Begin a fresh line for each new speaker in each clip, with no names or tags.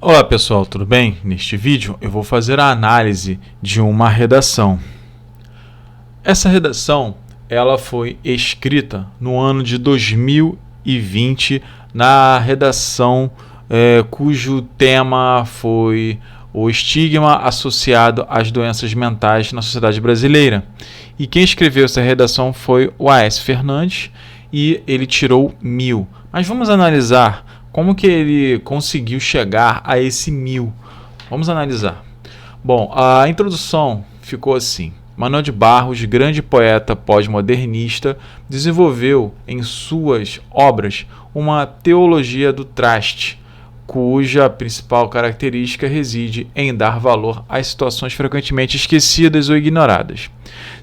Olá pessoal, tudo bem? Neste vídeo eu vou fazer a análise de uma redação. Essa redação ela foi escrita no ano de 2020 na redação cujo tema foi o estigma associado às doenças mentais na sociedade brasileira. E quem escreveu essa redação foi o A.S. Fernandes e ele tirou 1000. Mas vamos analisar como que ele conseguiu chegar a esse 1000? Vamos analisar. Bom, a introdução ficou assim. Manuel de Barros, grande poeta pós-modernista, desenvolveu em suas obras uma teologia do traste, cuja principal característica reside em dar valor às situações frequentemente esquecidas ou ignoradas.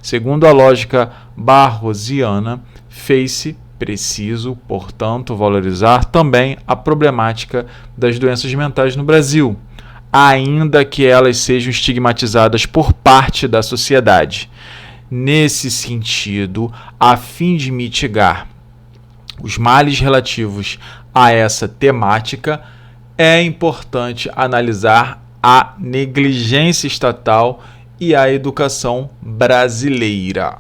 Segundo a lógica barrosiana, fez-se preciso, portanto, valorizar também a problemática das doenças mentais no Brasil, ainda que elas sejam estigmatizadas por parte da sociedade. Nesse sentido, a fim de mitigar os males relativos a essa temática, é importante analisar a negligência estatal e a educação brasileira.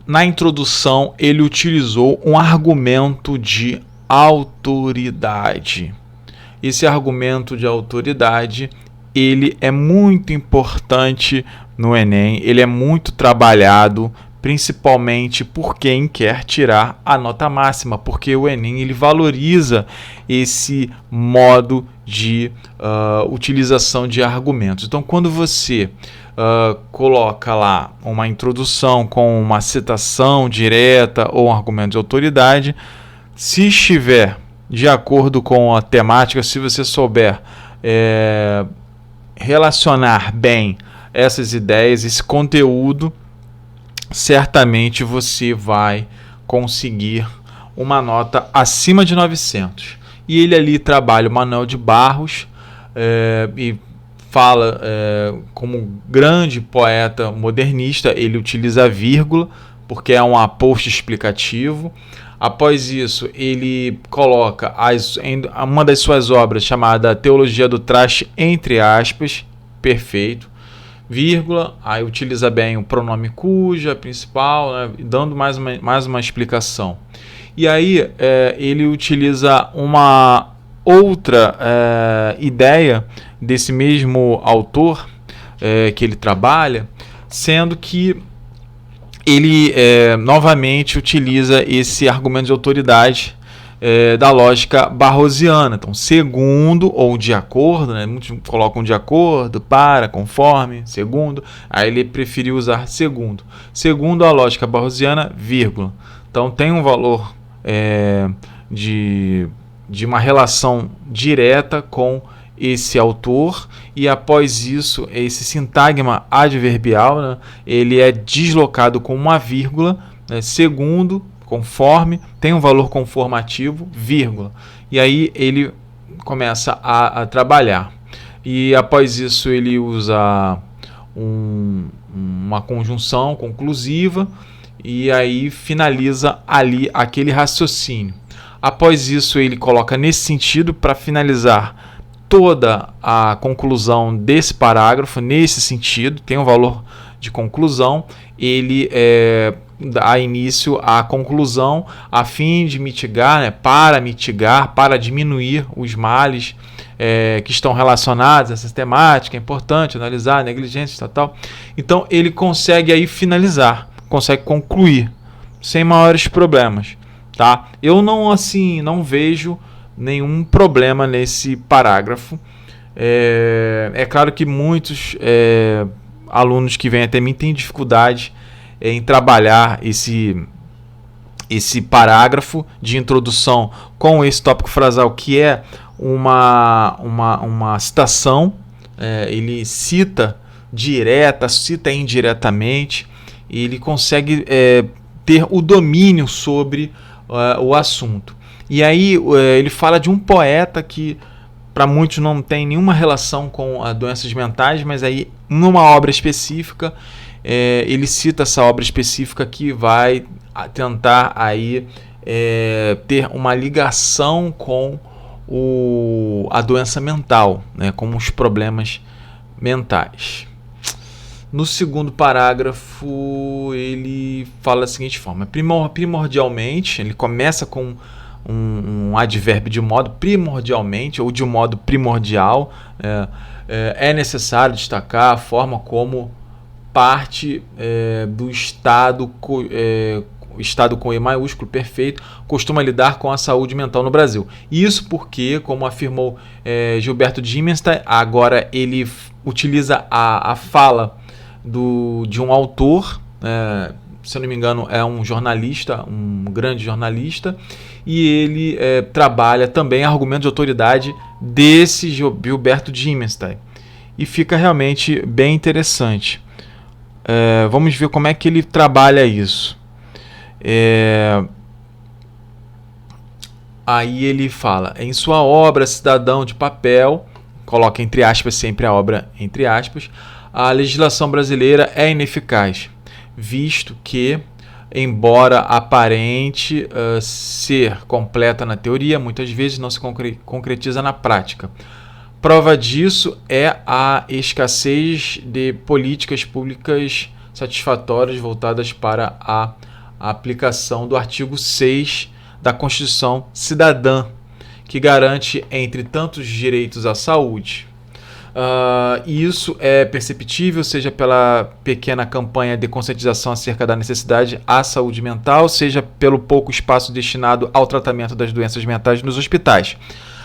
Na introdução, ele utilizou um argumento de autoridade. Esse argumento de autoridade, ele é muito importante no Enem, ele é muito trabalhado, principalmente por quem quer tirar a nota máxima, porque o Enem ele valoriza esse modo de utilização de argumentos. Então, quando você coloca lá uma introdução com uma citação direta ou um argumento de autoridade, se estiver de acordo com a temática, se você souber relacionar bem essas ideias, esse conteúdo, certamente você vai conseguir uma nota acima de 900. E ele ali trabalha o Manuel de Barros e fala como grande poeta modernista, ele utiliza a vírgula, porque é um aposto explicativo. Após isso, ele coloca uma das suas obras, chamada Teologia do Traste, entre aspas, perfeito, vírgula, aí utiliza bem o pronome cuja, principal, né, dando mais uma explicação. E aí ele utiliza uma outra ideia desse mesmo autor que ele trabalha, sendo que ele novamente utiliza esse argumento de autoridade da lógica barrosiana. Então, segundo ou de acordo, né? Muitos colocam de acordo, para, conforme, segundo. Aí ele preferiu usar segundo. Segundo a lógica barrosiana, vírgula. Então, tem um valor de uma relação direta com esse autor, e após isso, esse sintagma adverbial, né, ele é deslocado com uma vírgula, né, segundo, conforme, tem um valor conformativo, vírgula. E aí ele começa a trabalhar. E após isso ele usa uma conjunção conclusiva e aí finaliza ali aquele raciocínio. Após isso ele coloca nesse sentido para finalizar toda a conclusão desse parágrafo, nesse sentido, tem um valor de conclusão, ele dá início à conclusão a fim de mitigar, né, para diminuir os males que estão relacionados a essa temática. É importante analisar a negligência estatal. Então ele consegue aí finalizar, consegue concluir sem maiores problemas, tá? Eu não vejo nenhum problema nesse parágrafo. É claro que muitos alunos que vêm até mim têm dificuldade em trabalhar esse parágrafo de introdução com esse tópico frasal, que é uma citação. Ele cita direta, cita indiretamente, e ele consegue ter o domínio sobre o assunto. E aí ele fala de um poeta que para muitos não tem nenhuma relação com as doenças mentais, mas aí numa obra específica ele cita essa obra específica que vai tentar aí ter uma ligação com a doença mental, né, como os problemas mentais. No segundo parágrafo, ele fala da seguinte forma: primordialmente, ele começa com um advérbio de modo primordialmente ou de modo primordial. É necessário destacar a forma como parte do Estado com E maiúsculo perfeito costuma lidar com a saúde mental no Brasil. Isso porque, como afirmou Gilberto Dimenstein, agora ele utiliza a fala de um autor, se eu não me engano é um jornalista, um grande jornalista, e ele trabalha também argumento de autoridade desse Gilberto Dimenstein. E fica realmente bem interessante. Vamos ver como é que ele trabalha isso. Aí ele fala: em sua obra Cidadão de Papel, coloca entre aspas sempre a obra entre aspas, a legislação brasileira é ineficaz, visto que, embora aparente ser completa na teoria, muitas vezes não se concretiza na prática. Prova disso é a escassez de políticas públicas satisfatórias voltadas para a aplicação do artigo 6 da Constituição Cidadã, que garante, entre tantos direitos, à saúde. Isso é perceptível, seja pela pequena campanha de conscientização acerca da necessidade à saúde mental, seja pelo pouco espaço destinado ao tratamento das doenças mentais nos hospitais.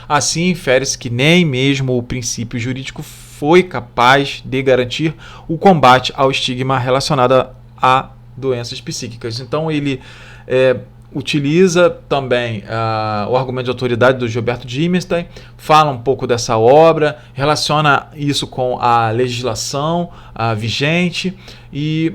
Assim, infere-se que nem mesmo o princípio jurídico foi capaz de garantir o combate ao estigma relacionado a doenças psíquicas. Então, ele utiliza também o argumento de autoridade do Gilberto Dimenstein, fala um pouco dessa obra, relaciona isso com a legislação vigente e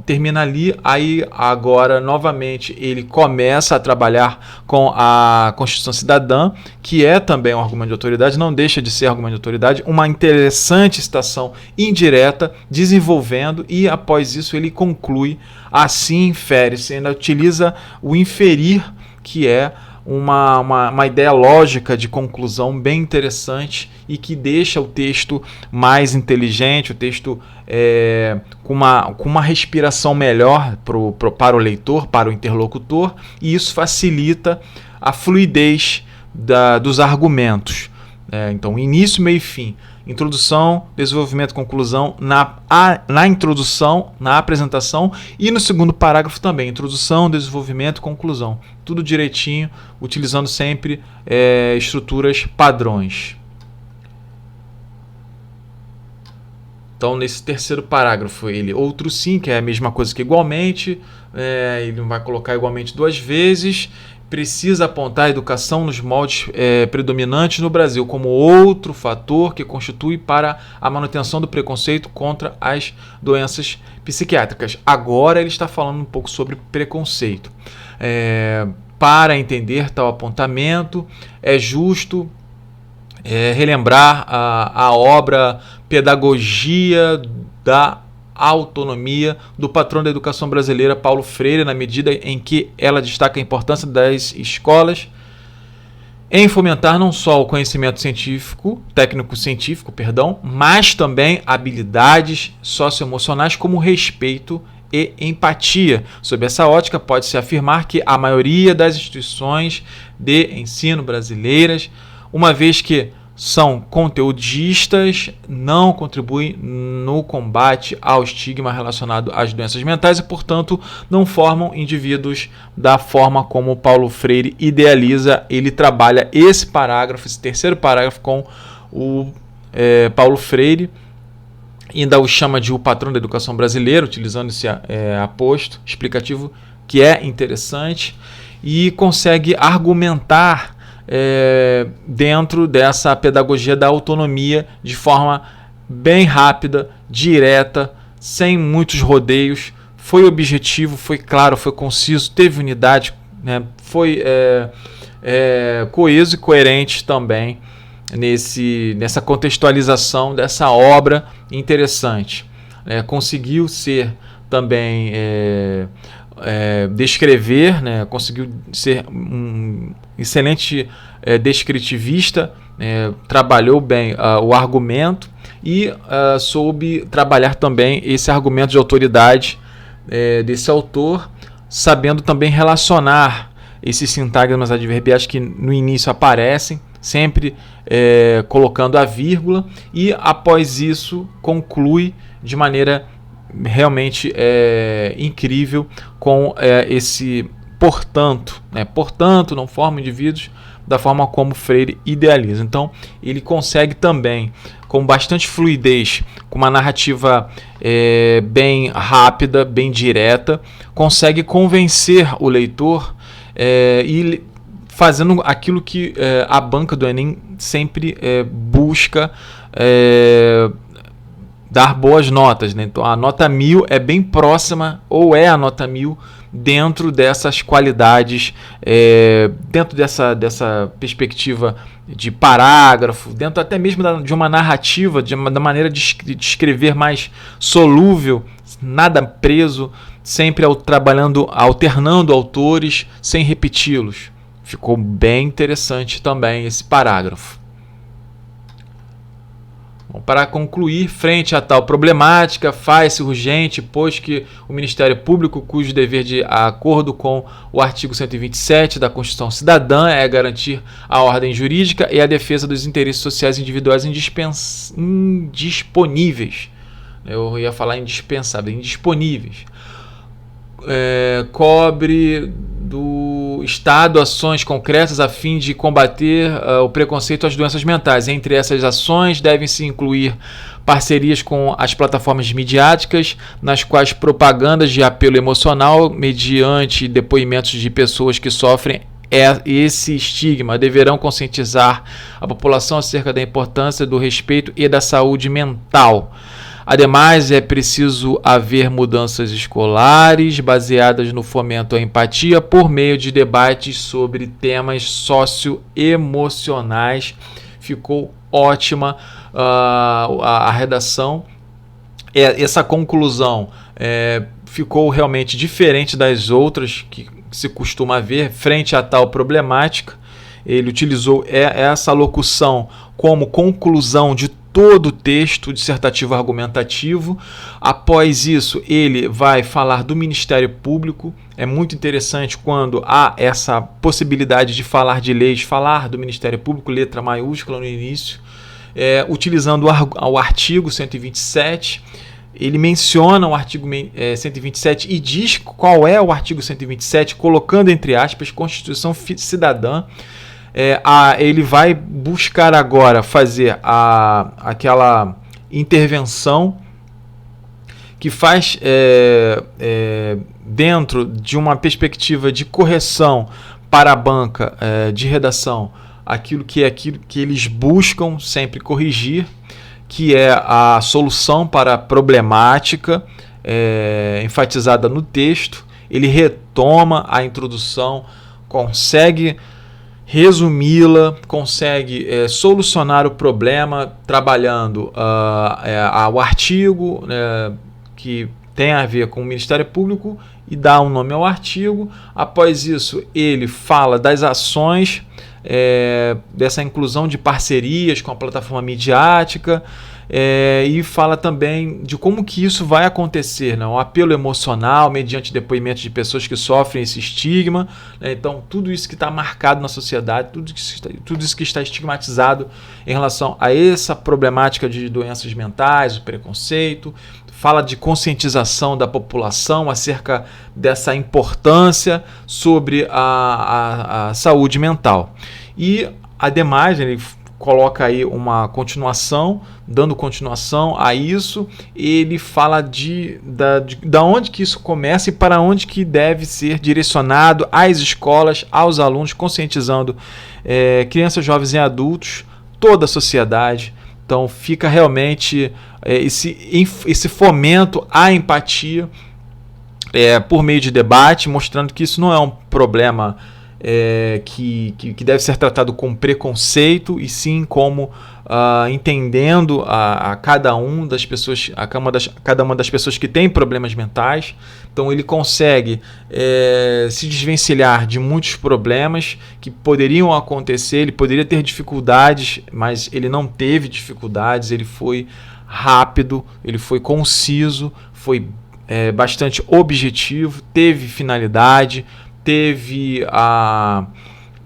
termina ali. Aí agora novamente ele começa a trabalhar com a Constituição Cidadã, que é também um argumento de autoridade, não deixa de ser argumento de autoridade, uma interessante citação indireta, desenvolvendo, e após isso ele conclui: assim infere-se, ainda utiliza o inferir, que é uma ideia lógica de conclusão bem interessante e que deixa o texto mais inteligente, o texto com uma respiração melhor para o leitor, para o interlocutor, e isso facilita a fluidez dos argumentos. Então, início, meio e fim. Introdução, desenvolvimento, conclusão na introdução, na apresentação, e no segundo parágrafo também, introdução, desenvolvimento, conclusão. Tudo direitinho, utilizando sempre estruturas padrões. Então, nesse terceiro parágrafo, outro sim, que é a mesma coisa que igualmente, ele não vai colocar igualmente duas vezes. Precisa apontar a educação nos moldes predominantes no Brasil como outro fator que constitui para a manutenção do preconceito contra as doenças psiquiátricas. Agora ele está falando um pouco sobre preconceito. Para entender tal apontamento, é justo relembrar a obra Pedagogia da Autonomia do patrão da educação brasileira, Paulo Freire, na medida em que ela destaca a importância das escolas em fomentar não só o conhecimento técnico-científico, mas também habilidades socioemocionais como respeito e empatia. Sob essa ótica, pode-se afirmar que a maioria das instituições de ensino brasileiras, uma vez que são conteudistas, não contribuem no combate ao estigma relacionado às doenças mentais e, portanto, não formam indivíduos da forma como Paulo Freire idealiza. Ele trabalha esse terceiro parágrafo com o Paulo Freire, ainda o chama de o patrão da educação brasileira, utilizando esse aposto explicativo que é interessante, e consegue argumentar dentro dessa pedagogia da autonomia de forma bem rápida, direta, sem muitos rodeios. Foi objetivo, foi claro, foi conciso, teve unidade, né? Foi coeso e coerente também nessa contextualização dessa obra interessante. Conseguiu ser também descrever, conseguiu ser um excelente descritivista, trabalhou bem o argumento e soube trabalhar também esse argumento de autoridade desse autor, sabendo também relacionar esses sintagmas adverbiais que no início aparecem, sempre colocando a vírgula, e após isso conclui de maneira realmente incrível com esse portanto, portanto não formam indivíduos da forma como Freire idealiza. Então ele consegue também, com bastante fluidez, com uma narrativa bem rápida, bem direta, consegue convencer o leitor e fazendo aquilo que a banca do Enem sempre busca dar boas notas, né? Então a nota 1000 é bem próxima, ou é a nota 1000, dentro dessas qualidades, dentro dessa perspectiva de parágrafo, dentro até mesmo de uma narrativa, da maneira de escrever mais solúvel, nada preso, sempre trabalhando, alternando autores sem repeti-los. Ficou bem interessante também esse parágrafo. Bom, para concluir, frente a tal problemática, faz-se urgente, pois que o Ministério Público, cujo dever de acordo com o artigo 127 da Constituição Cidadã é garantir a ordem jurídica e a defesa dos interesses sociais individuais indisponíveis. Eu ia falar indispensável, indisponíveis. Cobre do Estado ações concretas a fim de combater o preconceito às doenças mentais. Entre essas ações devem-se incluir parcerias com as plataformas midiáticas, nas quais propagandas de apelo emocional, mediante depoimentos de pessoas que sofrem esse estigma, deverão conscientizar a população acerca da importância do respeito e da saúde mental. Ademais, é preciso haver mudanças escolares baseadas no fomento à empatia por meio de debates sobre temas socioemocionais. Ficou ótima a redação. Essa conclusão ficou realmente diferente das outras que se costuma ver frente a tal problemática. Ele utilizou essa locução como conclusão de todo o texto dissertativo argumentativo. Após isso, ele vai falar do Ministério Público. É muito interessante quando há essa possibilidade de falar de leis, falar do Ministério Público, letra maiúscula no início, utilizando o artigo 127. Ele menciona o artigo 127 e diz qual é o artigo 127, colocando entre aspas Constituição Cidadã. Ele vai buscar agora fazer aquela intervenção que faz dentro de uma perspectiva de correção para a banca de redação aquilo que eles buscam sempre corrigir, que é a solução para a problemática enfatizada no texto. Ele retoma a introdução, consegue resumi-la, consegue solucionar o problema trabalhando o artigo que tem a ver com o Ministério Público e dá um nome ao artigo. Após isso, ele fala das ações, dessa inclusão de parcerias com a plataforma midiática, e fala também de como que isso vai acontecer, né? O apelo emocional mediante depoimentos de pessoas que sofrem esse estigma, né? Então tudo isso que está marcado na sociedade, tudo isso que está estigmatizado em relação a essa problemática de doenças mentais, o preconceito, fala de conscientização da população acerca dessa importância sobre a saúde mental. E ademais ele coloca aí uma continuação, dando continuação a isso. Ele fala da onde que isso começa e para onde que deve ser direcionado às escolas, aos alunos, conscientizando crianças, jovens e adultos, toda a sociedade. Então fica realmente esse fomento à empatia por meio de debate, mostrando que isso não é um problema que deve ser tratado com preconceito, e sim como entendendo a cada uma das pessoas que tem problemas mentais. Então ele consegue se desvencilhar de muitos problemas que poderiam acontecer. Ele poderia ter dificuldades, mas ele não teve dificuldades. Ele foi rápido, ele foi conciso, foi bastante objetivo, teve finalidade, teve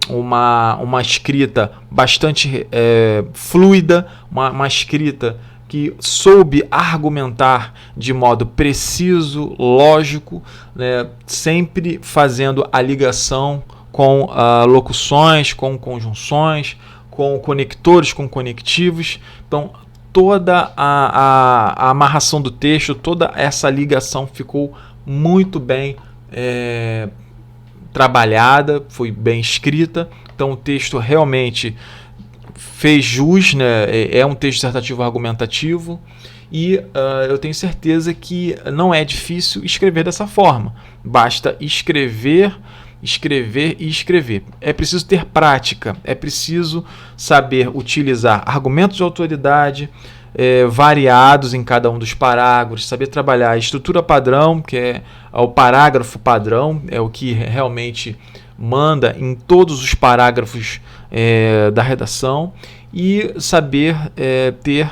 uma escrita bastante fluida, uma escrita que soube argumentar de modo preciso, lógico, né, sempre fazendo a ligação com locuções, com conjunções, com conectores, com conectivos. Então, toda a amarração do texto, toda essa ligação ficou muito bem trabalhada, foi bem escrita. Então o texto realmente fez jus, né? É um texto dissertativo argumentativo, e eu tenho certeza que não é difícil escrever dessa forma. Basta escrever, escrever e escrever. É preciso ter prática, é preciso saber utilizar argumentos de autoridade variados em cada um dos parágrafos, saber trabalhar a estrutura padrão, que é o parágrafo padrão, é o que realmente manda em todos os parágrafos da redação, e saber ter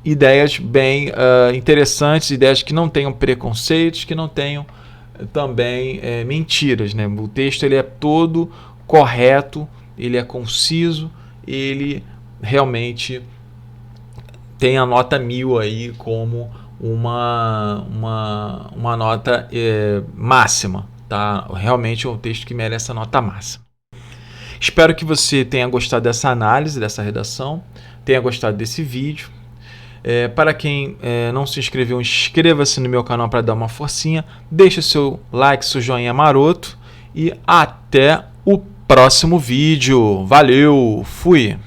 ideias bem interessantes, ideias que não tenham preconceitos, que não tenham também mentiras, né? O texto ele é todo correto, ele é conciso, ele realmente tem a nota 1000 aí como uma nota máxima, tá? Realmente é um texto que merece a nota máxima. Espero que você tenha gostado dessa análise, dessa redação, tenha gostado desse vídeo. Para quem não se inscreveu, inscreva-se no meu canal para dar uma forcinha, deixe seu like, seu joinha maroto, e até o próximo vídeo. Valeu, fui!